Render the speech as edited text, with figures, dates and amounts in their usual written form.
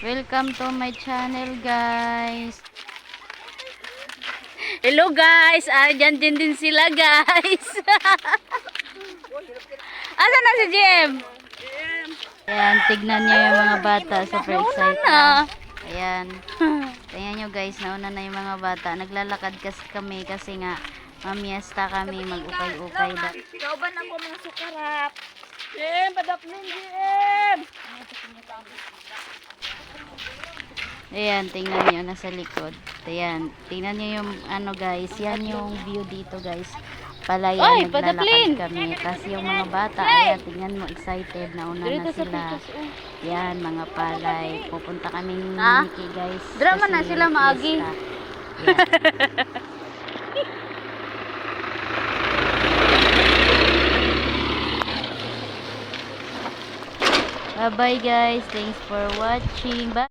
Welcome to my channel, guys. Hello, guys. Diyan din sila, guys. Asan na si Jem? Ayan, tignan niyo yung mga bata. Super excited. Ayan. Tingnan nyo, guys. Nauna na yung mga bata. Naglalakad kami kasi nga mamiesta kami. Mag-ukay-ukay. Kauban ako mga sukarap. Jem, padaplin, Jem! Ayan, tingnan nyo. Nasa likod. Ayan. Tingnan nyo yung ano, guys. Yan yung view dito, guys. Palayan, naglalakad kami. Kasi yung mga bata, ayan, tingnan mo, excited. Nauna na sila. Yan, mga palay. Pupunta kaming Niki, guys. Drama na sila, maagi. Bye-bye, guys. Thanks for watching. Bye.